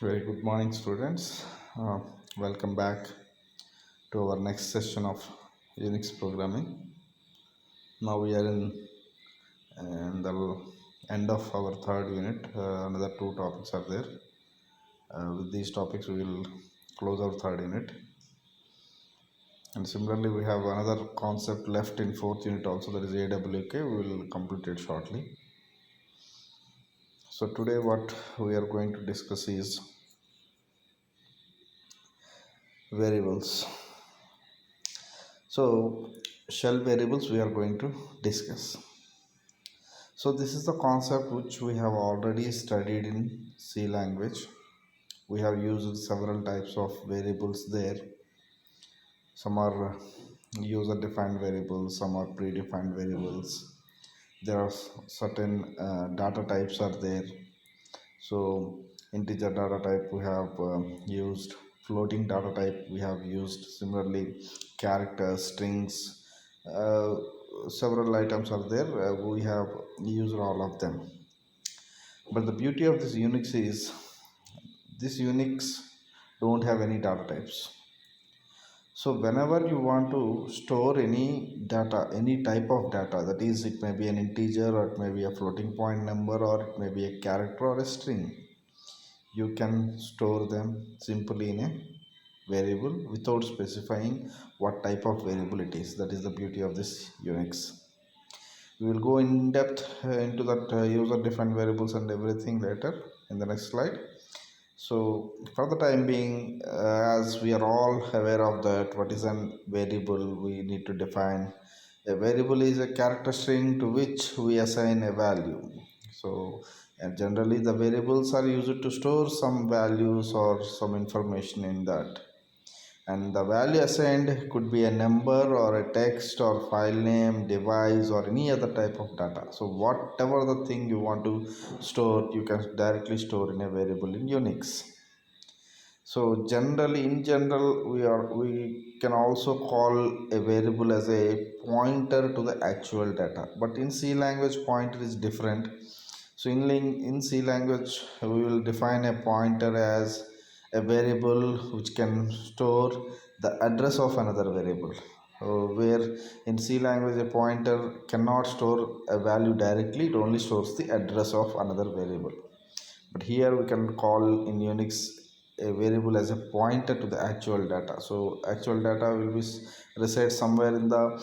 Very good morning, students. Welcome back to our next session of Unix programming. Now we are in the end of our third unit. Another two topics are there. With these topics, we will close our third unit. And similarly, we have another concept left in fourth unit also. That is AWK. We will complete it shortly. So today, what we are going to discuss is variables. So shell variables we are going to discuss. So this is the concept which we have already studied in C language. We have used several types of variables there. Some are user defined variables, some are predefined variables. There are certain data types are there. So integer data type we have used, floating data type we have used, similarly characters, strings, uh, several items are there. We have used all of them. But the beauty of this Unix is this Unix don't have any data types. So whenever you want to store any data, any type of data, that is, it may be an integer or it may be a floating point number or it may be a character or a string, you can store them simply in a variable without specifying what type of variable it is. That is the beauty of this Unix. We will go in depth into that user defined variables and everything later in the next slide. So for the time being, as we are all aware of that, what is an variable, we need to define. A variable is a character string to which we assign a value. So generally the variables are used to store some values or some information in that, and the value assigned could be a number or a text or file name, device, or any other type of data. So whatever the thing you want to store, you can directly store in a variable in Unix. So generally, in general, we can also call a variable as a pointer to the actual data, but in C language pointer is different. So in C language, we will define a pointer as a variable which can store the address of another variable. Where in C language a pointer cannot store a value directly, it only stores the address of another variable. But here we can call in Unix a variable as a pointer to the actual data. So actual data will be reside somewhere in the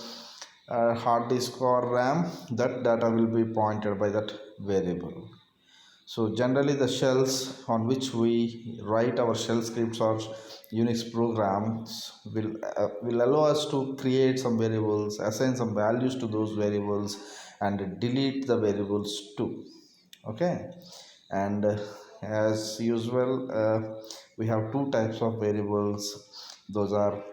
hard disk or RAM. That data will be pointed by that variable. So generally the shells on which we write our shell scripts or Unix programs will allow us to create some variables, assign some values to those variables, and delete the variables too. Okay, and as usual, we have two types of variables. Those are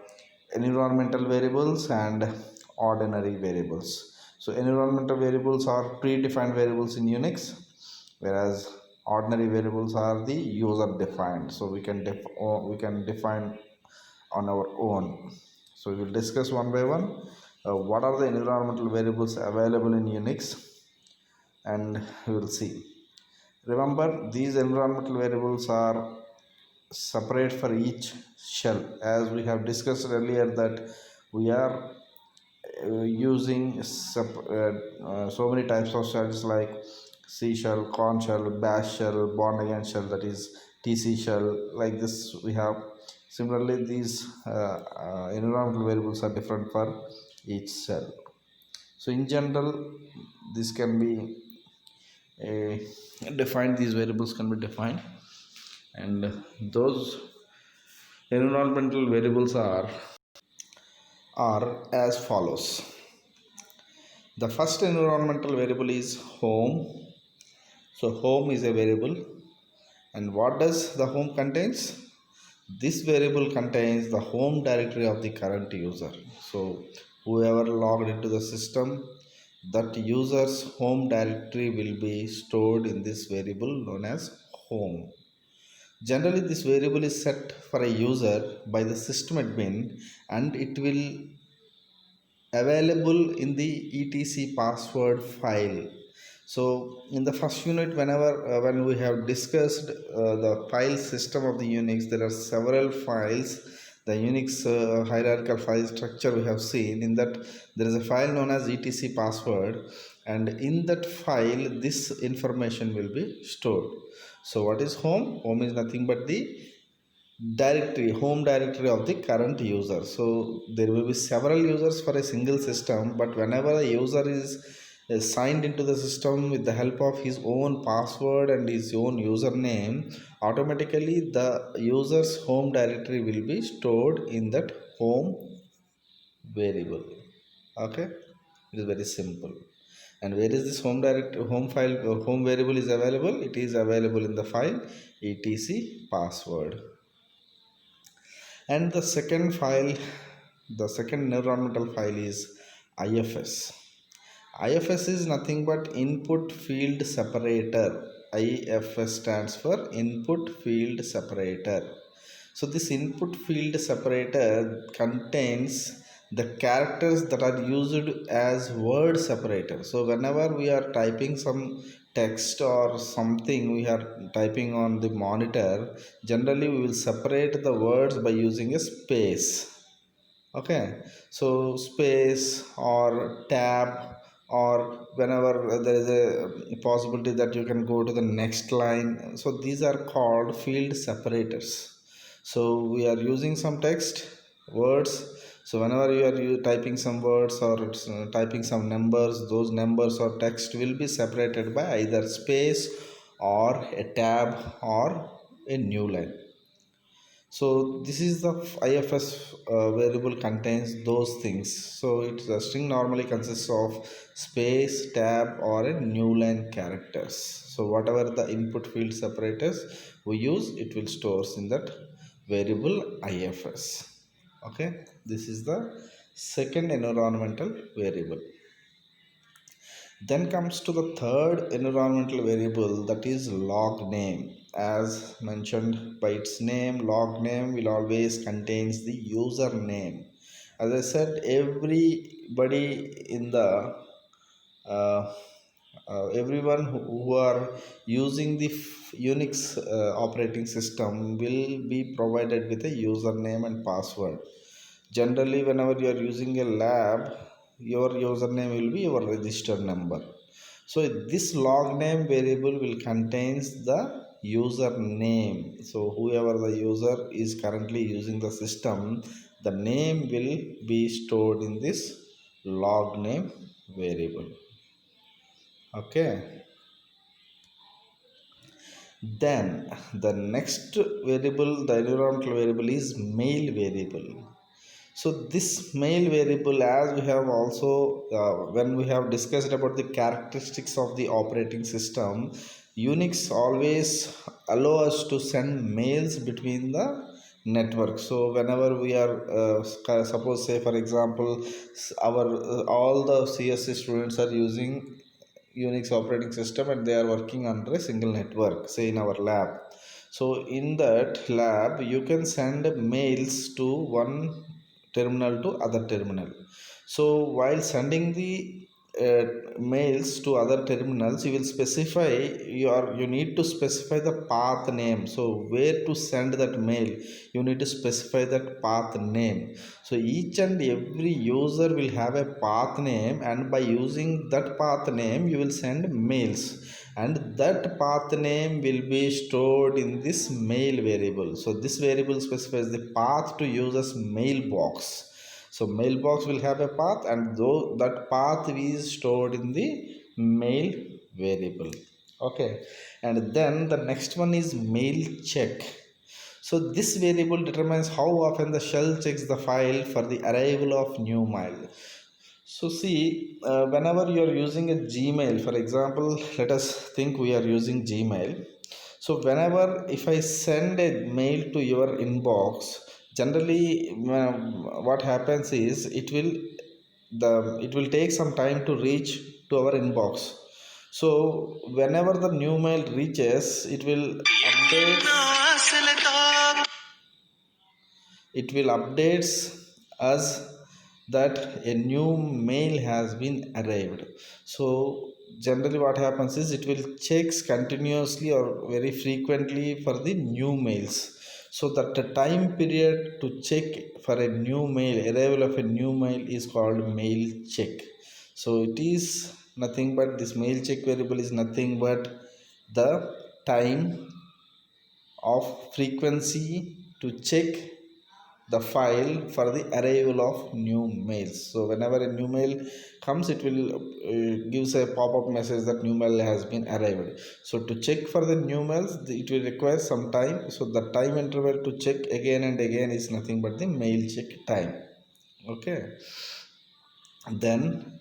environmental variables and ordinary variables. So environmental variables are predefined variables in Unix, whereas ordinary variables are the user defined. So we can define on our own. So we will discuss one by one what are the environmental variables available in Unix, and we will see. Remember, these environmental variables are separate for each shell. As we have discussed earlier that we are using so many types of shells like C shell, corn shell, bash shell, bond again shell, that is TC shell. Like this we have. Similarly, these environmental variables are different for each shell. So in general, this can be defined. These variables can be defined, and those environmental variables are as follows. The first environmental variable is home. So home is a variable, and what does the home contains? This variable contains the home directory of the current user. So whoever logged into the system, that user's home directory will be stored in this variable known as home. Generally, this variable is set for a user by the system admin, and it will available in the etc password file. So in the first unit, whenever when we have discussed the file system of the Unix, there are several files. The Unix hierarchical file structure we have seen. In that, there is a file known as etc password, and in that file this information will be stored. So what is home? Home is nothing but the home directory of the current user. So there will be several users for a single system, but whenever a user is signed into the system with the help of his own password and his own username, automatically the user's home directory will be stored in that home variable. Okay, it is very simple. And where is this home file home variable is available? It is available in the file etc password. And the second file, the second environmental file is ifs. Ifs is nothing but input field separator. Ifs stands for input field separator. So this input field separator contains the characters that are used as word separator. So whenever we are typing some text or something we are typing on the monitor, generally we will separate the words by using a space. Okay, so space or tab, or whenever there is a possibility that you can go to the next line, so these are called field separators. So we are using some text words. So whenever you typing some words or typing some numbers, those numbers or text will be separated by either space or a tab or a new line. So this is the ifs variable contains those things. So it's a string normally consists of space, tab, or a new line characters. So whatever the input field separators we use, it will stores in that variable ifs. Okay, this is the second environmental variable. Then comes to the third environmental variable, that is log name. As mentioned by its name, log name will always contains the username. As I said, everybody in the uh, everyone who are using the Unix operating system will be provided with a username and password. Generally, whenever you are using a lab, your username will be your registered number. So this log name variable will contains the username. So whoever the user is currently using the system, the name will be stored in this log name variable. Okay, then the next variable, the environmental variable, is mail variable. So this mail variable, as we have also when we have discussed about the characteristics of the operating system, Unix always allow us to send mails between the network. So whenever we are suppose say for example, our all the CSC students are using Unix operating system and they are working under a single network, say in our lab. So in that lab, you can send mails to one terminal to other terminal. So while sending the mails to other terminals, you will specify you need to specify the path name. So where to send that mail, you need to specify that path name. So each and every user will have a path name, and by using that path name you will send mails, and that path name will be stored in this mail variable. So this variable specifies the path to user's mailbox. So mailbox will have a path, and though that path is stored in the mail variable. Okay, and then the next one is mail check. So this variable determines how often the shell checks the file for the arrival of new mail. So see, whenever you are using a Gmail, for example, let us think we are using Gmail. So whenever if I send a mail to your inbox, generally what happens is it will take some time to reach to our inbox. So whenever the new mail reaches, it will updates us that a new mail has been arrived. So generally what happens is it will checks continuously or very frequently for the new mails. So that the time period to check for a new mail, arrival of a new mail, is called mail check. So it is nothing but this mail check variable is nothing but the time of frequency to check the file for the arrival of new mails. So whenever a new mail comes, it will gives a pop-up message that new mail has been arrived. So to check for the new mails, it will require some time. So the time interval to check again and again is nothing but the mail check time. Okay. Then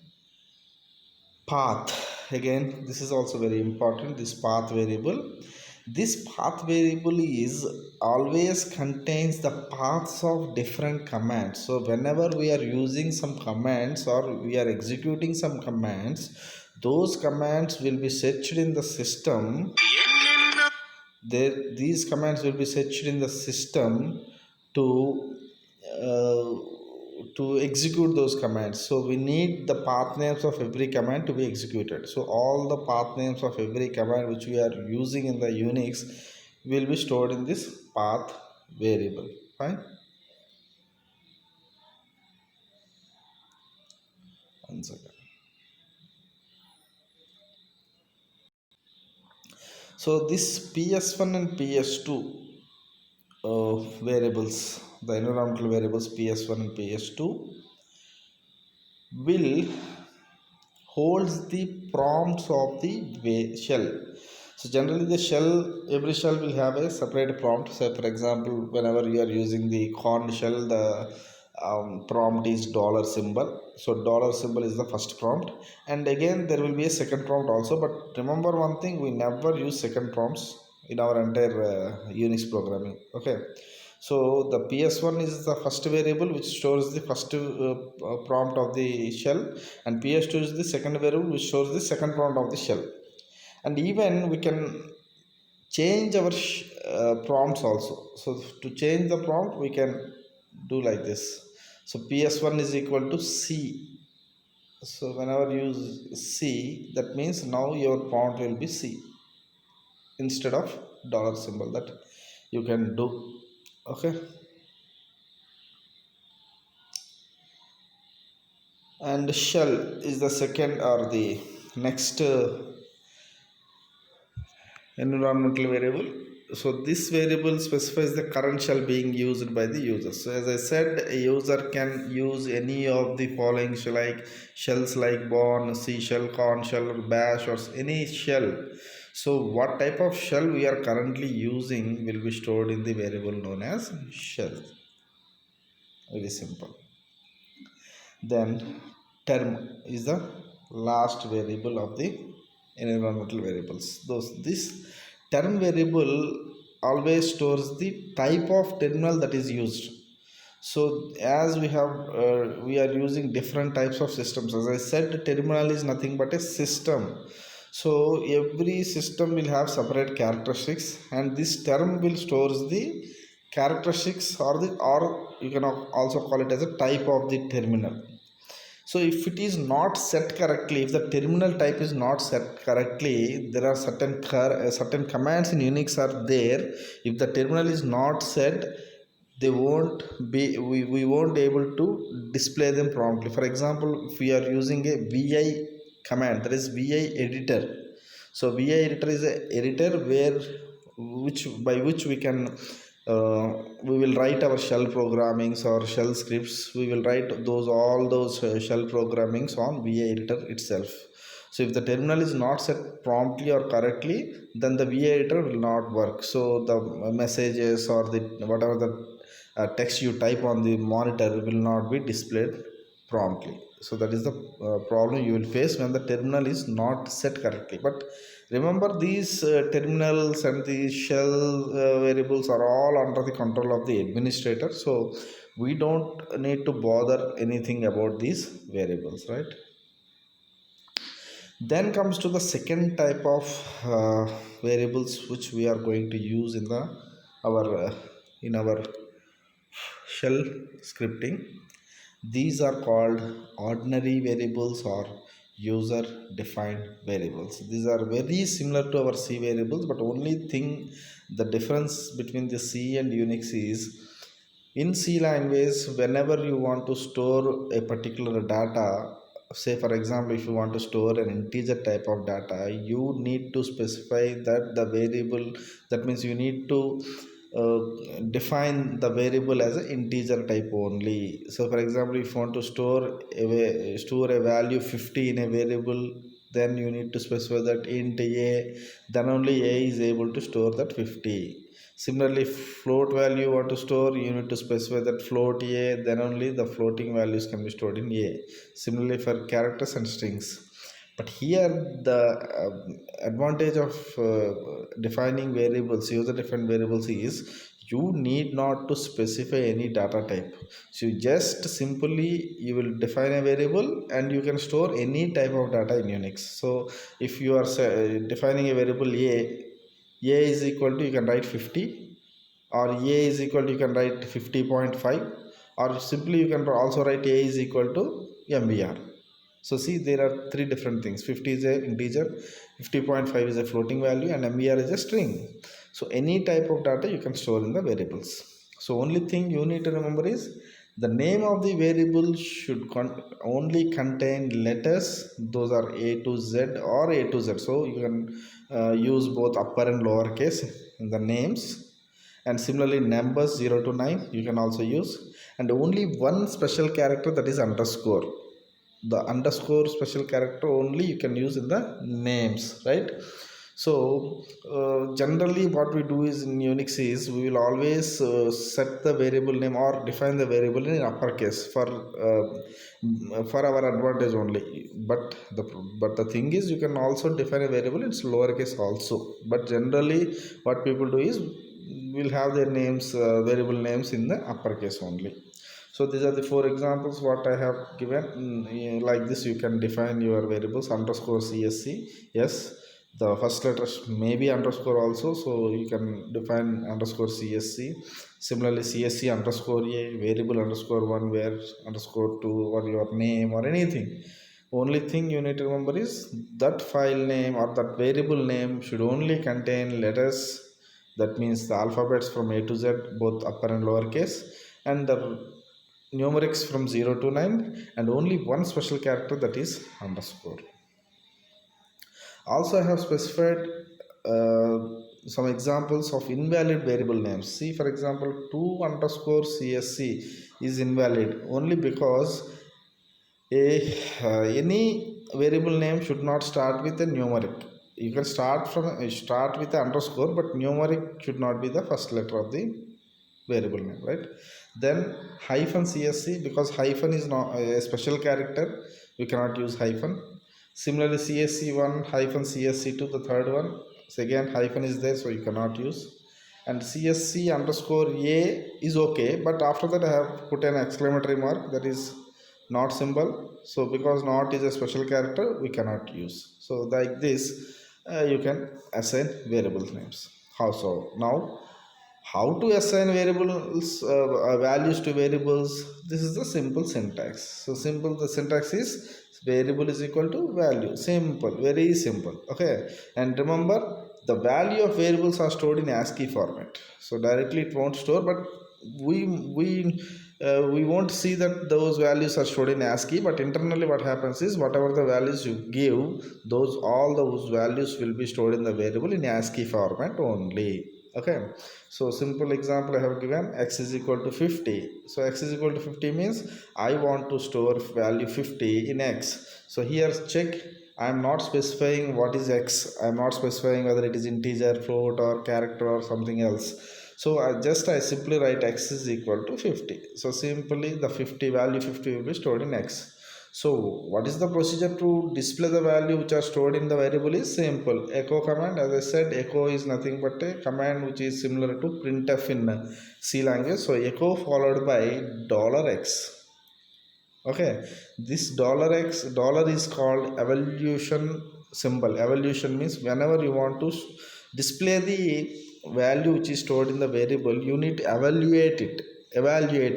path, again this is also very important, this path variable. This path variable is always contains the paths of different commands. So whenever we are using some commands or we are executing some commands, those commands will be searched in the system. These commands will be searched in the system to uh, to execute those commands. So we need the path names of every command to be executed. So all the path names of every command which we are using in the Unix will be stored in this path variable. Fine. One second. So this PS1 and PS2 variables, the environmental variables PS1 and PS2 will holds the prompts of the shell. So generally the shell, every shell will have a separate prompt. So for example, whenever you are using the corn shell, the prompt is dollar symbol. So dollar symbol is the first prompt, and again there will be a second prompt also. But remember one thing, we never use second prompts in our entire Unix programming. Okay. So the PS1 is the first variable which stores the first prompt of the shell, and PS2 is the second variable which stores the second prompt of the shell. And even we can change our prompts also. So to change the prompt, we can do like this. So PS1 is equal to C. So whenever you use C, that means now your prompt will be C instead of dollar symbol. That you can do. Okay. And shell is the second or the next environmental variable. So this variable specifies the current shell being used by the user. So as I said, a user can use any of the following shell, like shells like bourne, c shell, corn shell, or bash, or any shell. So what type of shell we are currently using will be stored in the variable known as shell. Very simple. Then term is the last variable of the environmental variables. This term variable always stores the type of terminal that is used. So as we are using different types of systems. As I said, terminal is nothing but a system. So every system will have separate characteristics, and this term will stores the characteristics, or you can also call it as a type of the terminal. So if it is not set correctly, if the terminal type is not set correctly, there are certain commands in Unix are there. If the terminal is not set, they won't be we won't able to display them promptly. For example, if we are using a vi command, there is vi editor. So vi editor is a editor where which by which we can we will write our shell programmings or shell scripts. We will write those all those shell programmings on vi editor itself. So if the terminal is not set promptly or correctly, then the vi editor will not work. So the messages or the whatever the text you type on the monitor will not be displayed promptly. So that is the problem you will face when the terminal is not set correctly. But remember, these terminals and the shell variables are all under the control of the administrator. So we don't need to bother anything about these variables, right? Then comes to the second type of variables which we are going to use in the our in our shell scripting. These are called ordinary variables or user defined variables. These are very similar to our C variables, but only thing, the difference between the C and Unix is, in C language, whenever you want to store a particular data, say for example, if you want to store an integer type of data, you need to specify that the variable, that means you need to define the variable as an integer type only. So for example, if you want to store a value 50 in a variable, then you need to specify that int a, then only a is able to store that 50. Similarly, float value you want to store, you need to specify that float a, then only the floating values can be stored in a. Similarly, for characters and strings. But here, the advantage of defining variables, user defined variables, is you need not to specify any data type. So you just simply you will define a variable and you can store any type of data in Unix. So if you are defining a variable a is equal to, you can write 50, or a is equal to, you can write 50.5, or simply you can also write a is equal to mbr. So see, there are three different things. 50 is a integer, 50.5 is a floating value, and mbr is a string. So any type of data you can store in the variables. So only thing you need to remember is the name of the variable should only contain letters. Those are a to z or a to z. So you can use both upper and lower case in the names. And similarly, numbers 0 to 9 you can also use, and only one special character, that is underscore. The underscore special character only you can use in the names, right? So generally what we do is, in Unix is, we will always set the variable name or define the variable in uppercase for our advantage only. But the thing is, you can also define a variable in lowercase also. But generally what people do is, we'll have their names, variable names, in the uppercase only. So these are the four examples what I have given. Like this you can define your variables. Underscore csc, yes, the first letters may be underscore also, so you can define underscore csc. Similarly, csc underscore a, variable underscore 1, where underscore 2, or your name or anything. Only thing you need to remember is that file name or that variable name should only contain letters, that means the alphabets from a to z, both upper and lower case, and the numerics from 0 to 9, and only one special character, that is underscore. Also I have specified uh, some examples of invalid variable names. See, for example, 2 underscore csc is invalid only because any variable name should not start with a numeric. You can start with the underscore, but numeric should not be the first letter of the variable name, right? Then hyphen csc, because hyphen is not a special character, you cannot use hyphen. Similarly, csc1 hyphen csc2, the third one, so again hyphen is there, so you cannot use. And csc underscore a is okay, but after that I have put an exclamatory mark, that is not symbol. So because not is a special character, we cannot use. So like this, you can assign variable names. How so? Now, how to assign variables, values to variables? This is the simple syntax. So simple, the syntax is variable is equal to value. Simple, very simple. Okay, and remember, the value of variables are stored in ASCII format, so directly it won't store. But we we we won't see that those values are stored in ASCII, but internally what happens is, whatever the values you give, all those values will be stored in the variable in ASCII format only. Okay, so simple example I have given, x is equal to 50. So x is equal to 50 means I want to store value 50 in x. So here check, I am not specifying what is x, I am not specifying whether it is integer, float, or character, or something else. So I simply write x is equal to 50. So simply the 50 value 50 will be stored in x. So what is the procedure to display the value which are stored in the variable? Is simple, echo command. As I said, echo is nothing but a command which is similar to printf in C language. So echo followed by $x. Okay, this $x, dollar is called evaluation symbol. Evaluation means whenever you want to display the value which is stored in the variable, you need to evaluate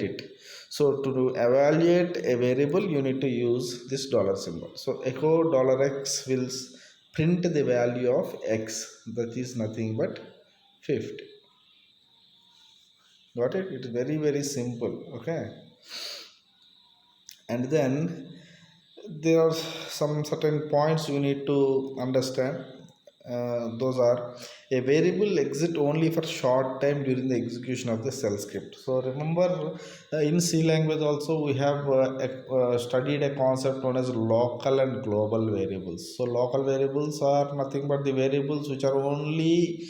it. So to evaluate a variable, you need to use this dollar symbol. So echo dollar x will print the value of x, that is nothing but 50. Got it? It's very very simple. Okay. And then there are some certain points you need to understand. Those are: a variable exit only for short time during the execution of the shell script. So remember, in C language also we have studied a concept known as local and global variables. So local variables are nothing but the variables which are only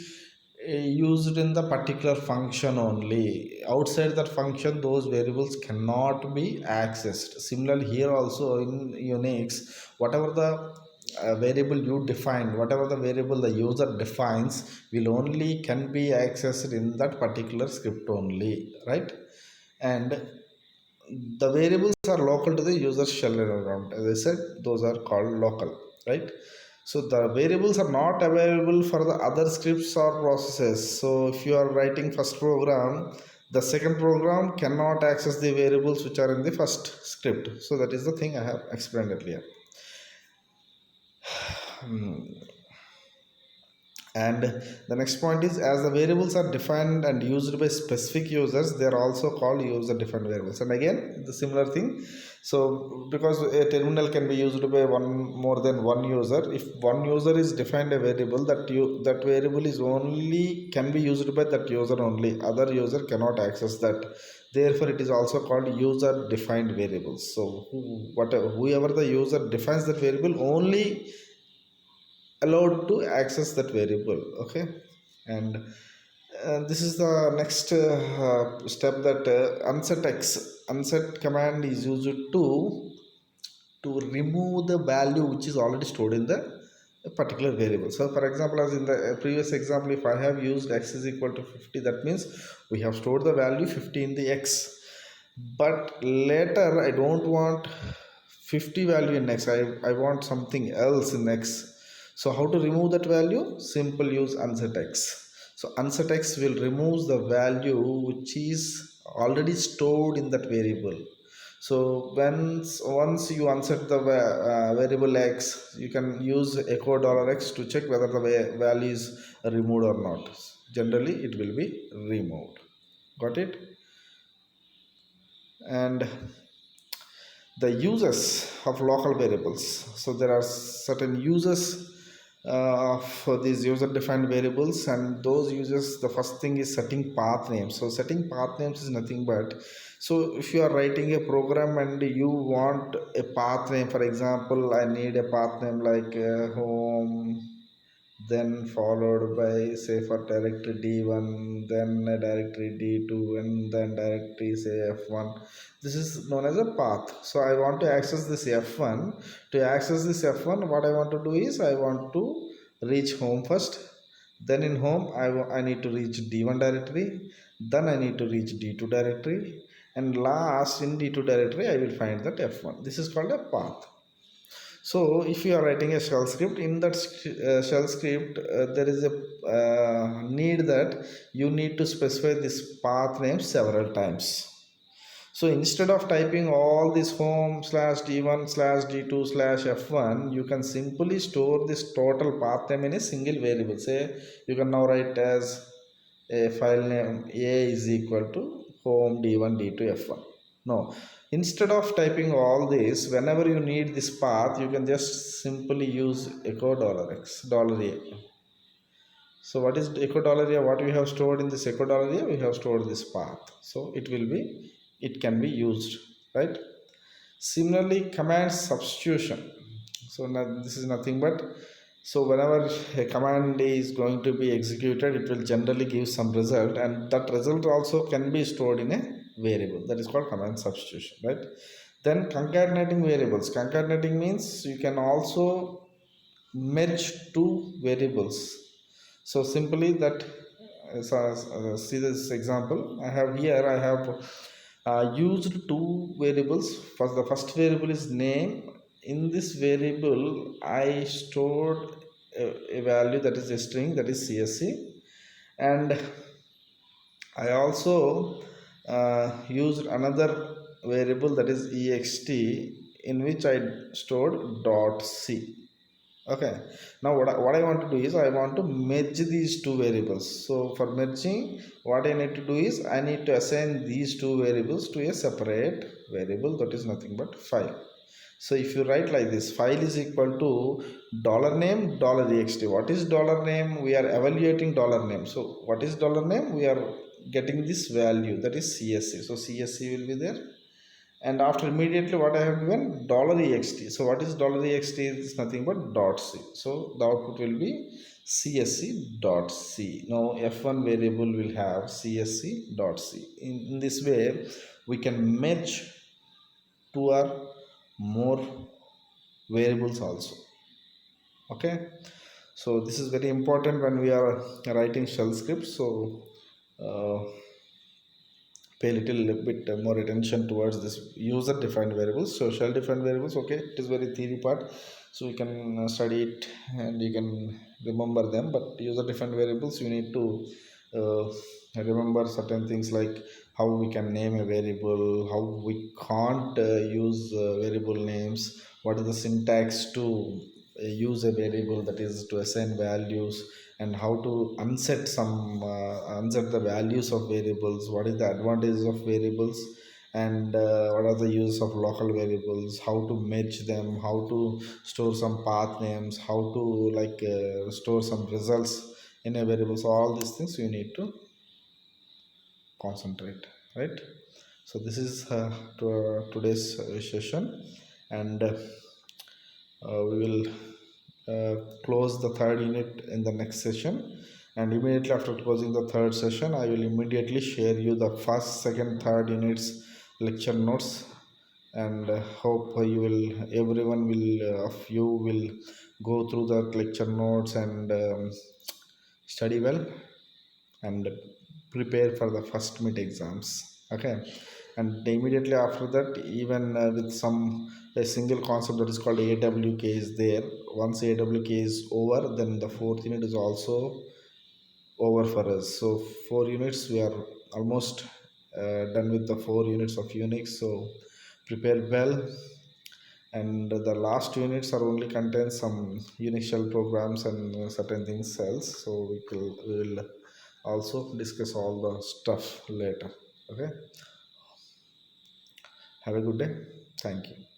used in the particular function only. Outside that function, those variables cannot be accessed. Similarly here also in Unix, whatever the variable you define, whatever the variable the user defines, will only can be accessed in that particular script only, right? And the variables are local to the user shell environment. As I said, those are called local, right? So the variables are not available for the other scripts or processes. So if you are writing first program, the second program cannot access the variables which are in the first script. So that is the thing I have explained earlier. And the next point is, as the variables are defined and used by specific users, they are also called user defined variables. And again the similar thing. So because a terminal can be used by one more than one user, if one user is defined a variable, that variable is only can be used by that user only, other user cannot access that. Therefore it is also called user defined variables. So whoever the user defines that variable only allowed to access that variable. Okay. And this is the next step, that unset x, unset command is used to remove the value which is already stored in the particular variable. So for example, as in the previous example, if I have used x is equal to 50, that means we have stored the value 50 in the x. But later I don't want 50 value in x, I want something else in x. So how to remove that value? Simple, use unset x. So unset x will remove the value which is already stored in that variable. So once you unset the variable x, you can use echo $x to check whether the value is removed or not. Generally it will be removed. Got it? And the uses of local variables. So there are certain uses for these user defined variables, and those uses, the first thing is setting path names. So setting path names is nothing but, so if you are writing a program and you want a path name, for example, I need a path name like home, then followed by, say, for directory d1, then a directory d2, and then directory, say, f1. This is known as a path. So I want to access this f1. To access this f1, what I want to do is I want to reach home first. Then in home I need to reach d1 directory, then I need to reach d2 directory, and last in d2 directory I will find that f1. This is called a path. So if you are writing a shell script, in that shell script there is a need that you need to specify this path name several times. So instead of typing all this home slash d1 slash d2 slash f1, you can simply store this total path name in a single variable. Say you can now write as a file name a is equal to home d1 d2 f1. No, instead of typing all this, whenever you need this path, you can just simply use echo $x $a. So what is echo $a? What we have stored in this echo $a? We have stored this path. So it can be used, right? Similarly, command substitution. So now this is nothing but, so whenever a command is going to be executed, it will generally give some result, and that result also can be stored in a variable. That is called command substitution, right? Then concatenating variables. Concatenating means you can also merge two variables. So simply that, see this example I have here. I have used two variables. First, the first variable is name. In this variable I stored a value, that is a string, that is csc, and I also used another variable that is ext in which I stored dot c. Okay, now what I want to do is I want to merge these two variables. So for merging, what I need to do is I need to assign these two variables to a separate variable that is nothing but file. So if you write like this, file is equal to dollar name dollar ext. What is dollar name? We are evaluating dollar name. So what is dollar name? We are getting this value that is csc. So csc will be there, and after immediately what I have given dollar ext. So what is dollar ext? Is nothing but dot c. So the output will be csc dot c. Now f1 variable will have csc dot c. In this way we can merge two or more variables also. Okay, so this is very important when we are writing shell scripts. So uh, pay a little bit more attention towards this user defined variables. So shell defined variables, okay, it is very theory part, so you can study it and you can remember them. But user defined variables, you need to uh, remember certain things like how we can name a variable, how we can't use variable names, what is the syntax to use a variable, that is to assign values, and how to unset the values of variables, what is the advantages of variables, and what are the uses of local variables, how to merge them, how to store some path names, how to store some results in a variable. So all these things you need to concentrate, right? So this is today's session, and we will close the third unit in the next session. And immediately after closing the third session, I will immediately share you the first, second, third units lecture notes. And hope you will, everyone will of you will go through the lecture notes and study well and prepare for the first mid exams. Okay, and immediately after that, even with some a single concept that is called awk is there. Once awk is over, then the fourth unit is also over for us. So 4 units we are almost done with the 4 units of unix. So prepare well, and the last units are only contain some unix shell programs and certain things else. So we will also discuss all the stuff later. Okay, have a good day. Thank you.